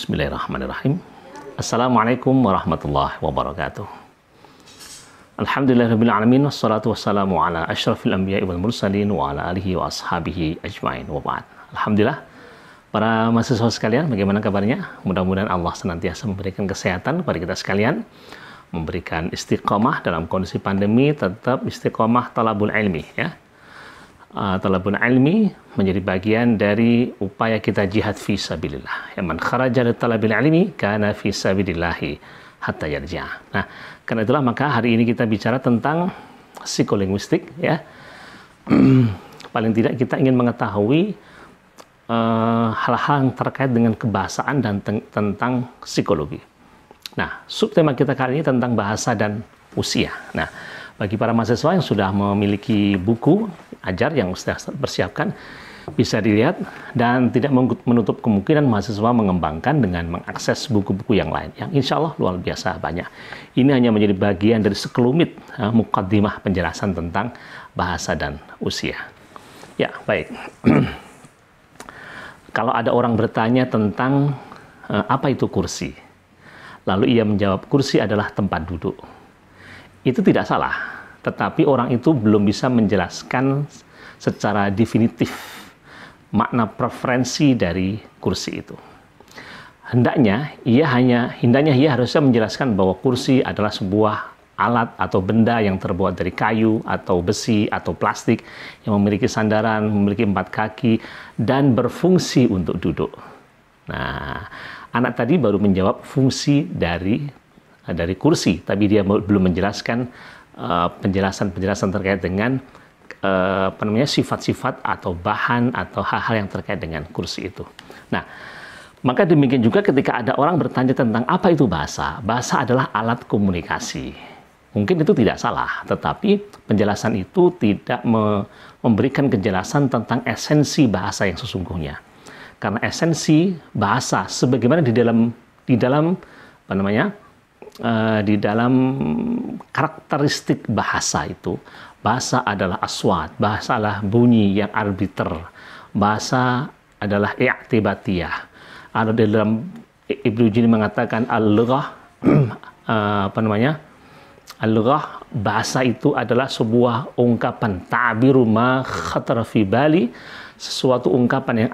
Bismillahirrahmanirrahim. Assalamualaikum warahmatullahi wabarakatuh. Alhamdulillahirabbil alamin, wassalatu wassalamu ala asyrafil anbiya'i wal mursalin wa ala alihi wa ashabihi ajmain wa ba'd. Alhamdulillah, para mahasiswa sekalian, bagaimana kabarnya? Mudah-mudahan Allah senantiasa memberikan kesehatan kepada kita sekalian, memberikan istiqomah dalam kondisi pandemi, tetap istiqomah talabul ilmi, ya. Talabul ilmi menjadi bagian dari upaya kita jihad fi sabilillah. Man kharaja li talabil ilmi kana fi sabilillahi hatta yarji'a. Nah, karena itulah maka hari ini kita bicara tentang psikolinguistik, ya. Paling tidak kita ingin mengetahui hal-hal yang terkait dengan kebahasaan dan tentang psikologi. Nah, subtema kita kali ini tentang bahasa dan usia. Nah, bagi para mahasiswa yang sudah memiliki buku ajar yang sudah persiapkan, bisa dilihat dan tidak menutup kemungkinan mahasiswa mengembangkan dengan mengakses buku-buku yang lain yang insya Allah luar biasa banyak. Ini hanya menjadi bagian dari sekelumit mukaddimah penjelasan tentang bahasa dan usia. Ya, baik. Kalau ada orang bertanya tentang apa itu kursi, lalu ia menjawab kursi adalah tempat duduk, itu tidak salah. Tetapi orang itu belum bisa menjelaskan secara definitif makna preferensi dari kursi itu. Hendaknya ia harusnya menjelaskan bahwa kursi adalah sebuah alat atau benda yang terbuat dari kayu atau besi atau plastik yang memiliki sandaran, memiliki 4 kaki dan berfungsi untuk duduk. Nah, anak tadi baru menjawab fungsi dari kursi, tapi dia belum menjelaskan penjelasan terkait dengan sifat-sifat atau bahan atau hal-hal yang terkait dengan kursi itu. Nah, maka demikian juga ketika ada orang bertanya tentang apa itu bahasa. Bahasa adalah alat komunikasi. Mungkin itu tidak salah, tetapi penjelasan itu tidak memberikan kejelasan tentang esensi bahasa yang sesungguhnya. Karena esensi bahasa sebagaimana di dalam karakteristik bahasa itu, bahasa adalah aswat, bahasa adalah bunyi yang arbiter, bahasa adalah i'tibatiyah. Ada dalam Ibnu Jini mengatakan al-lughah, al-lughah, bahasa itu adalah sebuah ungkapan, ta'biru ma khatara fi bali, sesuatu ungkapan yang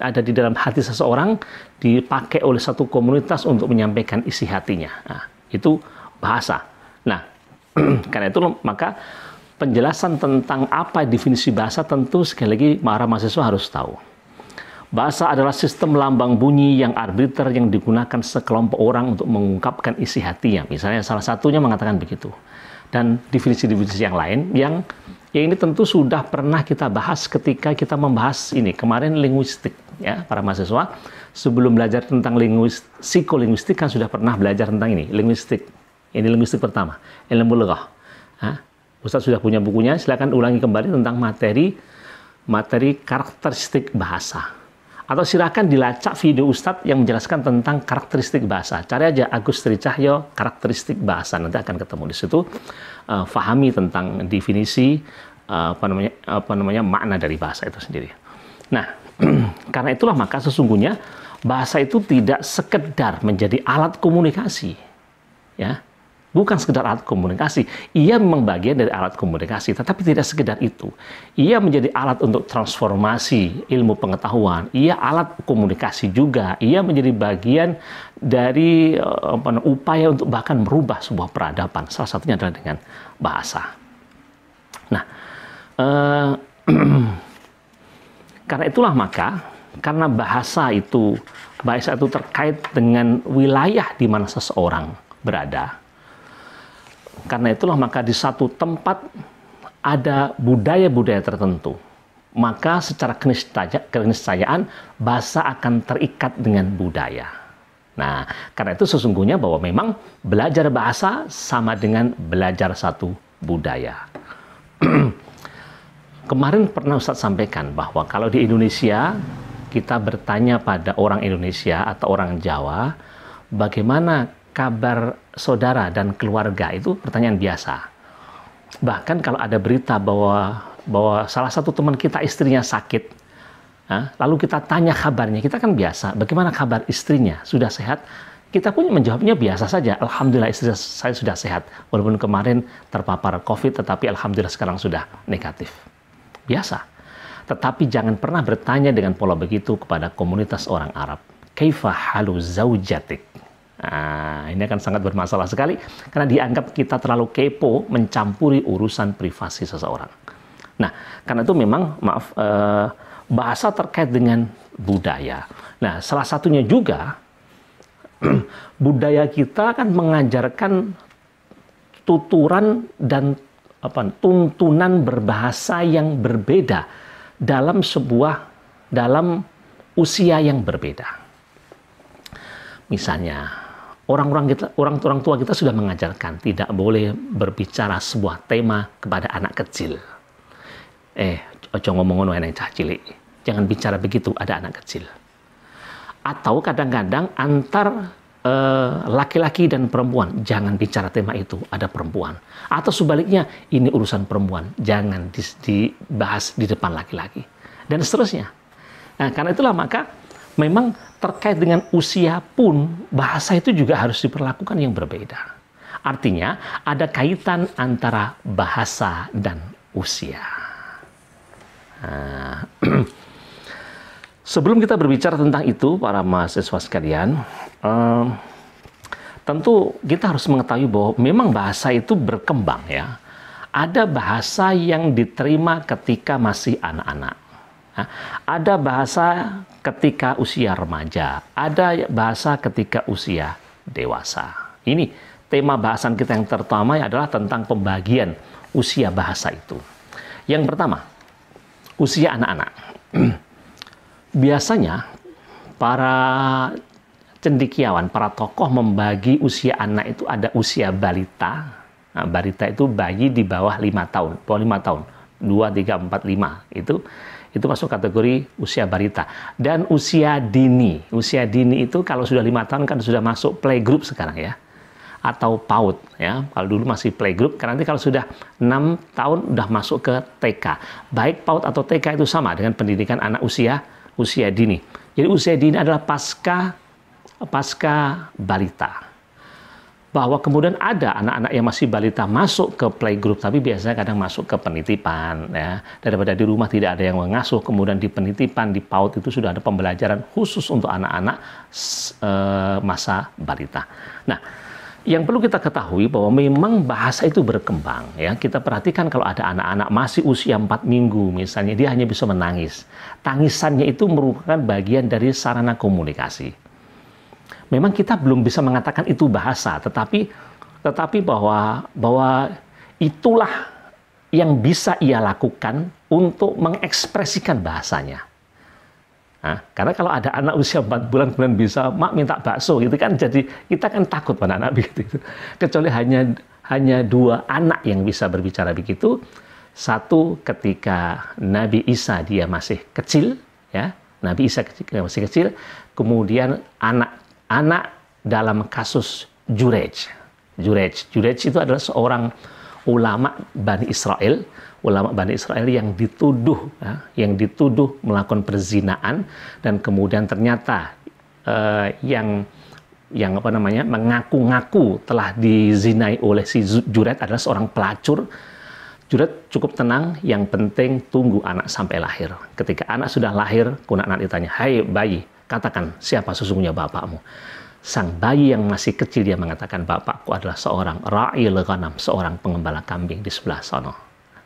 ada di dalam hati seseorang dipakai oleh satu komunitas untuk menyampaikan isi hatinya. Nah, itu bahasa. Nah, karena itu maka penjelasan tentang apa definisi bahasa tentu sekali lagi para mahasiswa harus tahu. Bahasa adalah sistem lambang bunyi yang arbiter yang digunakan sekelompok orang untuk mengungkapkan isi hatinya. Misalnya salah satunya mengatakan begitu. Dan definisi-definisi yang lain yang ini tentu sudah pernah kita bahas ketika kita membahas ini kemarin linguistik, ya para mahasiswa. Sebelum belajar tentang psikolinguistik kan sudah pernah belajar tentang ini linguistik. Ini linguistik pertama, ilmu lughah. Ustaz sudah punya bukunya, silakan ulangi kembali tentang materi karakteristik bahasa. Atau silakan dilacak video Ustadz yang menjelaskan tentang karakteristik bahasa. Cari aja Agus Tricahyo karakteristik bahasa, nanti akan ketemu di situ. Fahami tentang definisi makna dari bahasa itu sendiri. Nah, karena itulah maka sesungguhnya bahasa itu tidak sekedar menjadi alat komunikasi, ya. Bukan sekedar alat komunikasi, ia memang bagian dari alat komunikasi, tetapi tidak sekedar itu. Ia menjadi alat untuk transformasi ilmu pengetahuan, ia alat komunikasi juga, ia menjadi bagian dari upaya untuk bahkan merubah sebuah peradaban, salah satunya adalah dengan bahasa. Nah, karena itulah maka, karena bahasa itu terkait dengan wilayah di mana seseorang berada. Karena itulah maka di satu tempat ada budaya-budaya tertentu. Maka secara keniscayaan bahasa akan terikat dengan budaya. Nah, karena itu sesungguhnya bahwa memang belajar bahasa sama dengan belajar satu budaya. Kemarin pernah Ustadz sampaikan bahwa kalau di Indonesia kita bertanya pada orang Indonesia atau orang Jawa, bagaimana kabar saudara dan keluarga, itu pertanyaan biasa. Bahkan kalau ada berita bahwa salah satu teman kita istrinya sakit, lalu kita tanya kabarnya, kita kan biasa, bagaimana kabar istrinya, sudah sehat? Kita pun menjawabnya biasa saja, alhamdulillah istri saya sudah sehat, walaupun kemarin terpapar COVID, tetapi alhamdulillah sekarang sudah negatif. Biasa. Tetapi jangan pernah bertanya dengan pola begitu kepada komunitas orang Arab. Kaifa halu zaujatik? Nah, ini akan sangat bermasalah sekali karena dianggap kita terlalu kepo mencampuri urusan privasi seseorang. Nah, karena itu memang bahasa terkait dengan budaya. Nah, salah satunya juga budaya kita kan mengajarkan tuturan dan tuntunan berbahasa yang berbeda dalam usia yang berbeda. Misalnya, orang tua kita sudah mengajarkan tidak boleh berbicara sebuah tema kepada anak kecil. Ojo ngomong ngono enek cah cilik. Jangan bicara begitu, ada anak kecil. Atau kadang-kadang antar laki-laki dan perempuan, jangan bicara tema itu, ada perempuan. Atau sebaliknya, ini urusan perempuan, jangan dibahas di depan laki-laki. Dan seterusnya. Nah, karena itulah maka memang terkait dengan usia pun, bahasa itu juga harus diperlakukan yang berbeda. Artinya, ada kaitan antara bahasa dan usia. Nah, sebelum kita berbicara tentang itu, para mahasiswa sekalian, tentu kita harus mengetahui bahwa memang bahasa itu berkembang ya. Ada bahasa yang diterima ketika masih anak-anak. Ada bahasa ketika usia remaja, ada bahasa ketika usia dewasa. Ini tema bahasan kita yang pertama adalah tentang pembagian usia bahasa itu. Yang pertama, usia anak-anak. Biasanya para cendekiawan, para tokoh membagi usia anak itu ada usia balita. Nah, balita itu bayi di bawah 5 tahun, 5 tahun, 2, 3, 4, 5. Itu masuk kategori usia balita. Dan usia dini. Usia dini itu kalau sudah 5 tahun kan sudah masuk playgroup sekarang ya. Atau PAUD ya. Kalau dulu masih playgroup, karena nanti kalau sudah 6 tahun udah masuk ke TK. Baik PAUD atau TK itu sama dengan pendidikan anak usia dini. Jadi usia dini adalah pasca balita. Bahwa kemudian ada anak-anak yang masih balita masuk ke playgroup, tapi biasanya kadang masuk ke penitipan ya. Daripada di rumah tidak ada yang mengasuh, kemudian di penitipan, di PAUD itu sudah ada pembelajaran khusus untuk anak-anak masa balita. Nah, yang perlu kita ketahui bahwa memang bahasa itu berkembang ya. Kita perhatikan kalau ada anak-anak masih usia 4 minggu misalnya, dia hanya bisa menangis. Tangisannya itu merupakan bagian dari sarana komunikasi. Memang kita belum bisa mengatakan itu bahasa, tetapi bahwa itulah yang bisa ia lakukan untuk mengekspresikan bahasanya. Nah, karena kalau ada anak usia 4 bulan kemudian bisa, mak minta bakso gitu kan, jadi kita kan takut pada anak begitu. Kecuali hanya 2 anak yang bisa berbicara begitu. Satu ketika Nabi Isa dia masih kecil ya, Nabi Isa masih kecil, kemudian anak dalam kasus Jurej. Jurej itu adalah seorang ulama Bani Israel yang dituduh melakukan perzinaan, dan kemudian ternyata yang mengaku-ngaku telah dizinai oleh si Jurej adalah seorang pelacur. Jurej cukup tenang, yang penting tunggu anak sampai lahir. Ketika anak sudah lahir, kemudian anak ditanya, "Hai bayi, katakan siapa sesungguhnya bapakmu?" Sang bayi yang masih kecil dia mengatakan, "Bapakku adalah seorang ra'il ghanam, seorang pengembala kambing di sebelah sana."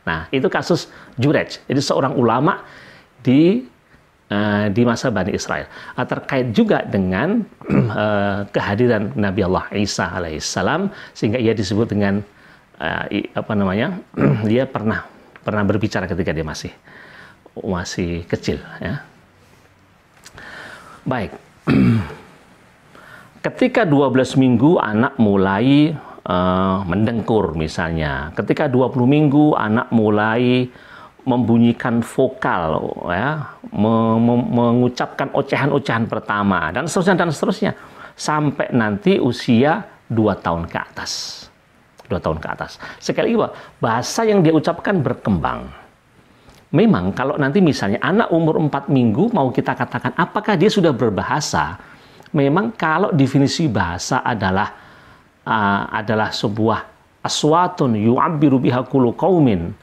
Nah, itu kasus Jurej. Jadi seorang ulama di masa Bani Israel. Terkait juga dengan kehadiran Nabi Allah Isa alaihissalam, sehingga ia disebut dengan dia pernah berbicara ketika dia masih kecil ya. Baik. Ketika 12 minggu anak mulai mendengkur misalnya. Ketika 20 minggu anak mulai membunyikan vokal ya, mengucapkan ocehan-ocehan pertama dan seterusnya sampai nanti usia 2 tahun ke atas. 2 tahun ke atas. Sekali lagi, bahasa yang dia ucapkan berkembang. memang kalau nanti misalnya anak umur 4 minggu mau kita katakan apakah dia sudah berbahasa, memang kalau definisi bahasa adalah sebuah aswatun yu'abbiru biha kullu qaumin,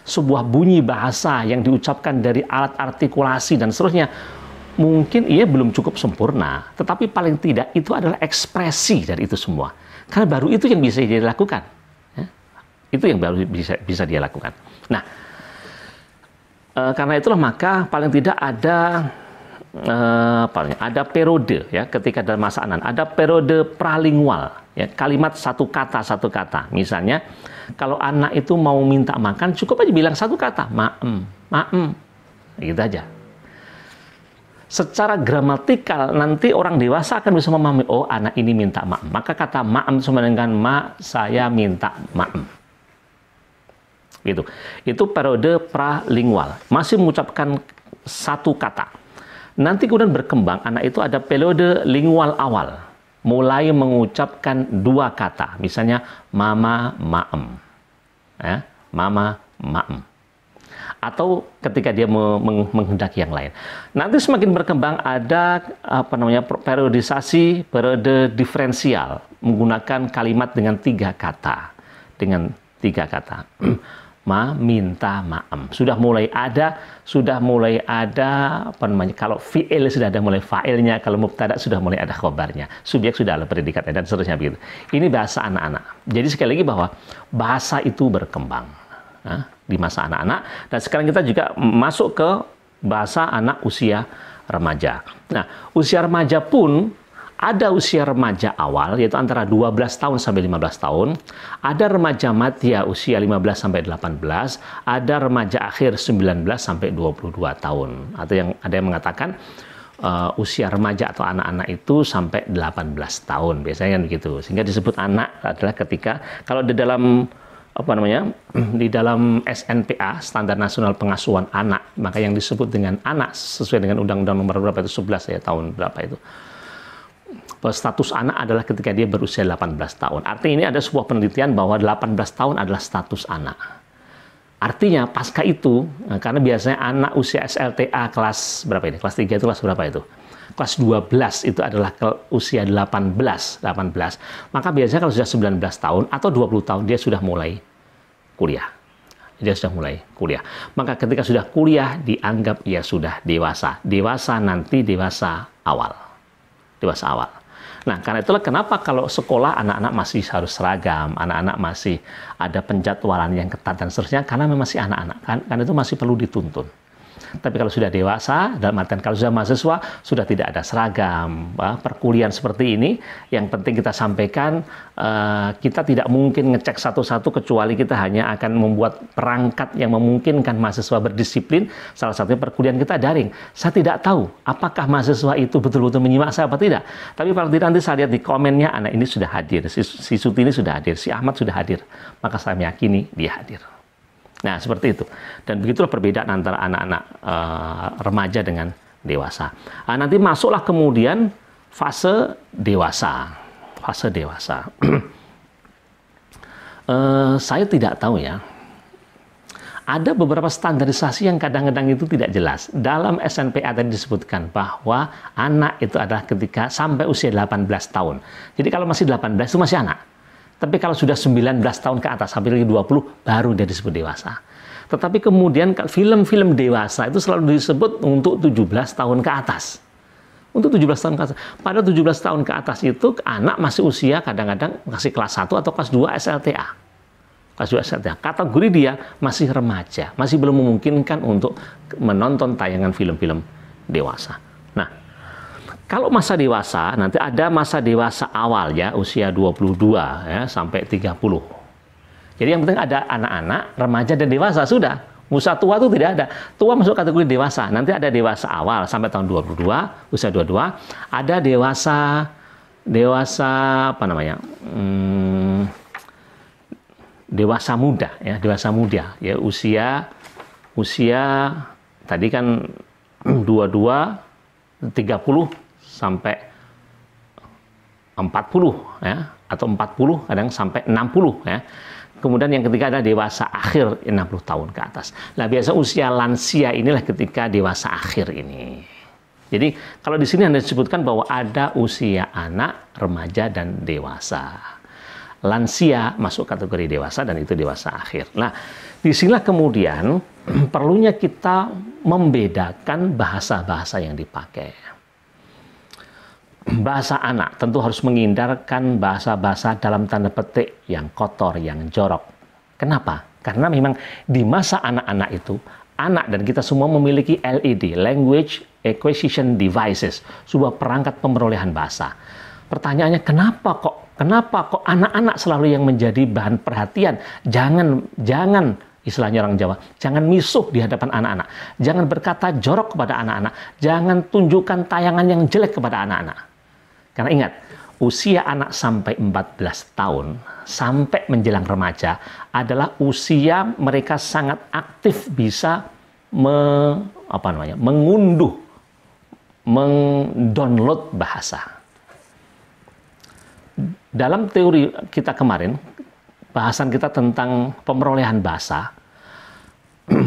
sebuah bunyi bahasa yang diucapkan dari alat artikulasi dan seterusnya, mungkin ia belum cukup sempurna, tetapi paling tidak itu adalah ekspresi dari itu semua. Karena baru itu yang bisa dia lakukan. Ya? Itu yang baru bisa dia lakukan. Nah, karena itulah maka paling tidak ada periode ya ketika dalam masa anak ada periode pralingual ya, kalimat satu kata. Misalnya kalau anak itu mau minta makan cukup aja bilang satu kata, maem, gitu aja. Secara gramatikal nanti orang dewasa akan bisa memahami, oh anak ini minta maem, maka kata maem sama dengan saya minta maem. Gitu. Itu periode pralingual, masih mengucapkan satu kata. Nanti kemudian berkembang, anak itu ada periode lingual awal, mulai mengucapkan dua kata, misalnya mama, maem, ya, mama, maem. Atau ketika dia menghendaki yang lain. Nanti semakin berkembang ada periodisasi, periode diferensial, menggunakan kalimat dengan tiga kata, minta maem. Sudah mulai ada kalau fi'il sudah ada mulai fa'ilnya, kalau mubtada sudah mulai ada khobarnya, subjek sudah ada predikatnya dan seterusnya begitu. Ini bahasa anak-anak. Jadi sekali lagi bahwa bahasa itu berkembang di masa anak-anak, dan sekarang kita juga masuk ke bahasa anak usia remaja. Nah, usia remaja pun ada usia remaja awal, yaitu antara 12 tahun sampai 15 tahun. Ada remaja madya usia 15 sampai 18. Ada remaja akhir 19 sampai 22 tahun. Atau ada yang mengatakan usia remaja atau anak-anak itu sampai 18 tahun. Biasanya kan begitu. Sehingga disebut anak adalah ketika, kalau di dalam di dalam SNPA, Standar Nasional Pengasuhan Anak, maka yang disebut dengan anak sesuai dengan Undang-Undang nomor berapa itu, 11 ya, tahun berapa itu. Status anak adalah ketika dia berusia 18 tahun. Artinya ini ada sebuah penelitian bahwa 18 tahun adalah status anak. Artinya pasca itu, karena biasanya anak usia SLTA kelas berapa ini? Kelas 3 itu kelas berapa itu? Kelas 12 itu adalah usia 18. Maka biasanya kalau sudah 19 tahun atau 20 tahun dia sudah mulai kuliah. Maka ketika sudah kuliah dianggap ia sudah dewasa. Dewasa awal. Nah, karena itulah kenapa kalau sekolah anak-anak masih harus seragam, anak-anak masih ada penjadwalan yang ketat dan seterusnya, karena memang masih anak-anak, karena itu masih perlu dituntun. Tapi kalau sudah dewasa, dalam artian kalau sudah mahasiswa, sudah tidak ada seragam, perkuliahan seperti ini, yang penting kita sampaikan, kita tidak mungkin ngecek satu-satu, kecuali kita hanya akan membuat perangkat yang memungkinkan mahasiswa berdisiplin, salah satunya perkuliahan kita daring. Saya tidak tahu apakah mahasiswa itu betul-betul menyimak saya apa tidak, tapi kalau tidak nanti saya lihat di komennya, anak ini sudah hadir, si Suti ini sudah hadir, si Ahmad sudah hadir, maka saya meyakini dia hadir. Nah, seperti itu. Dan begitulah perbedaan antara anak-anak remaja dengan dewasa. Nanti masuklah kemudian fase dewasa. Saya tidak tahu ya. Ada beberapa standarisasi yang kadang-kadang itu tidak jelas. Dalam SNPA tadi disebutkan bahwa anak itu adalah ketika sampai usia 18 tahun. Jadi kalau masih 18 itu masih anak. Tapi kalau sudah 19 tahun ke atas, sampai lagi 20, baru dia disebut dewasa. Tetapi kemudian film-film dewasa itu selalu disebut untuk 17 tahun ke atas. Untuk 17 tahun ke atas. Pada 17 tahun ke atas itu, anak masih usia kadang-kadang masih kelas 1 atau kelas 2 SLTA. Kelas 2 SLTA. Kategori dia masih remaja, masih belum memungkinkan untuk menonton tayangan film-film dewasa. Nah, kalau masa dewasa, nanti ada masa dewasa awal ya, usia 22 ya, sampai 30. Jadi yang penting ada anak-anak, remaja dan dewasa, sudah. Usia tua itu tidak ada. Tua masuk kategori dewasa. Nanti ada dewasa awal sampai tahun 22, usia 22. Ada dewasa dewasa muda ya, ya, usia tadi kan 22, 30 sampai 40 ya, atau 40 kadang sampai 60 ya. Kemudian yang ketiga adalah dewasa akhir 60 tahun ke atas. Nah, biasa usia lansia inilah ketika dewasa akhir ini. Jadi kalau di sini Anda disebutkan bahwa ada usia anak, remaja, dan dewasa. Lansia masuk kategori dewasa dan itu dewasa akhir. Nah, disinilah kemudian perlunya kita membedakan bahasa-bahasa yang dipakai. Bahasa anak tentu harus menghindarkan bahasa-bahasa dalam tanda petik yang kotor, yang jorok. Kenapa? Karena memang di masa anak-anak itu, anak dan kita semua memiliki LED, Language Acquisition Devices, sebuah perangkat pemrolehan bahasa. Pertanyaannya, kenapa kok anak-anak selalu yang menjadi bahan perhatian? Jangan istilahnya orang Jawa, jangan misuh di hadapan anak-anak. Jangan berkata jorok kepada anak-anak. Jangan tunjukkan tayangan yang jelek kepada anak-anak. Karena ingat, usia anak sampai 14 tahun, sampai menjelang remaja, adalah usia mereka sangat aktif bisa mengunduh, mendownload bahasa. Dalam teori kita kemarin, bahasan kita tentang pemerolehan bahasa,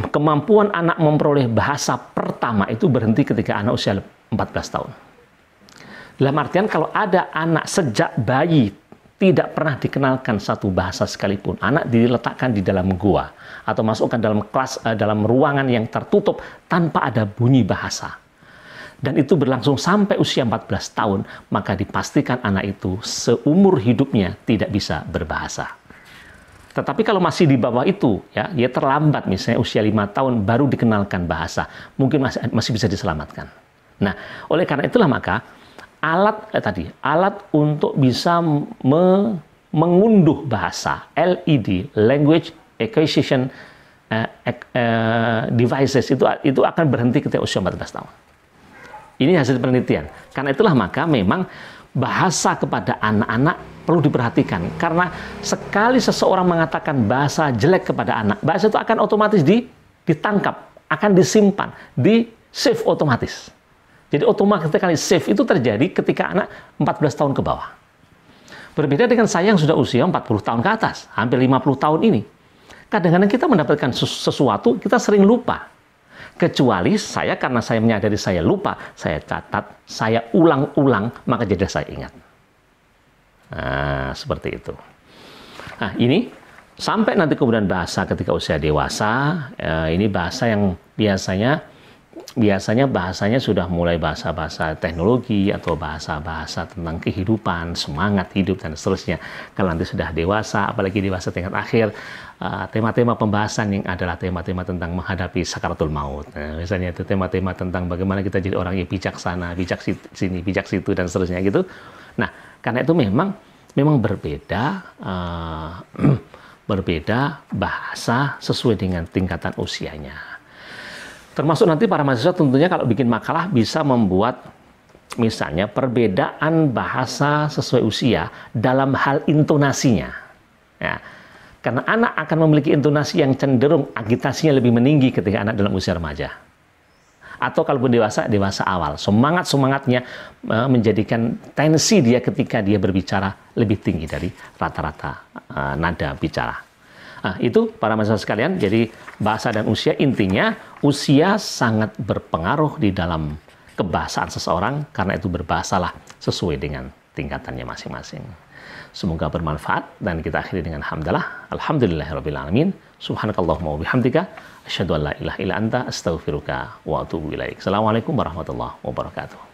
kemampuan anak memperoleh bahasa pertama itu berhenti ketika anak usia 14 tahun. Dalam artian kalau ada anak sejak bayi tidak pernah dikenalkan satu bahasa sekalipun, anak diletakkan di dalam gua atau masukkan dalam kelas, dalam ruangan yang tertutup tanpa ada bunyi bahasa, dan itu berlangsung sampai usia 14 tahun, maka dipastikan anak itu seumur hidupnya tidak bisa berbahasa. Tetapi kalau masih di bawah itu, ya, dia terlambat, misalnya usia 5 tahun baru dikenalkan bahasa, mungkin masih bisa diselamatkan. Nah, oleh karena itulah maka alat untuk bisa mengunduh bahasa, LED, Language Acquisition Devices, itu akan berhenti ketika usia 14 tahun. Ini hasil penelitian. Karena itulah maka memang bahasa kepada anak-anak perlu diperhatikan. Karena sekali seseorang mengatakan bahasa jelek kepada anak, bahasa itu akan otomatis ditangkap, akan disimpan, di-save otomatis. Jadi otomatis kali save itu terjadi ketika anak 14 tahun ke bawah. Berbeda dengan saya yang sudah usia 40 tahun ke atas, hampir 50 tahun ini. Kadang-kadang kita mendapatkan sesuatu, kita sering lupa. Kecuali saya, karena saya menyadari saya lupa, saya catat, saya ulang-ulang, maka jadi saya ingat. Nah, seperti itu. Nah, ini sampai nanti kemudian bahasa ketika usia dewasa, ini bahasa yang biasanya bahasanya sudah mulai bahasa-bahasa teknologi atau bahasa-bahasa tentang kehidupan, semangat hidup, dan seterusnya. Kalau nanti sudah dewasa, apalagi dewasa tingkat akhir, tema-tema pembahasan yang adalah tema-tema tentang menghadapi sakaratul maut. Nah, misalnya itu tema-tema tentang bagaimana kita jadi orang yang bijaksana, bijak sini, bijak situ, dan seterusnya gitu. Nah, karena itu memang berbeda, berbeda bahasa sesuai dengan tingkatan usianya. Termasuk nanti para mahasiswa tentunya kalau bikin makalah bisa membuat misalnya perbedaan bahasa sesuai usia dalam hal intonasinya. Ya, karena anak akan memiliki intonasi yang cenderung agitasinya lebih meninggi ketika anak dalam usia remaja. Atau kalaupun dewasa awal. Semangatnya menjadikan tensi dia ketika dia berbicara lebih tinggi dari rata-rata nada bicara. Nah, itu para mahasiswa sekalian, jadi bahasa dan usia, intinya usia sangat berpengaruh di dalam kebahasaan seseorang, karena itu berbahasalah sesuai dengan tingkatannya masing-masing. Semoga bermanfaat, dan kita akhiri dengan hamdalah, alhamdulillahirrabbilalamin, subhanakallahumma wabihamdika, asyhadu an la ilaha illa anta, astaghfiruka wa atubu ilaik. Assalamualaikum warahmatullahi wabarakatuh.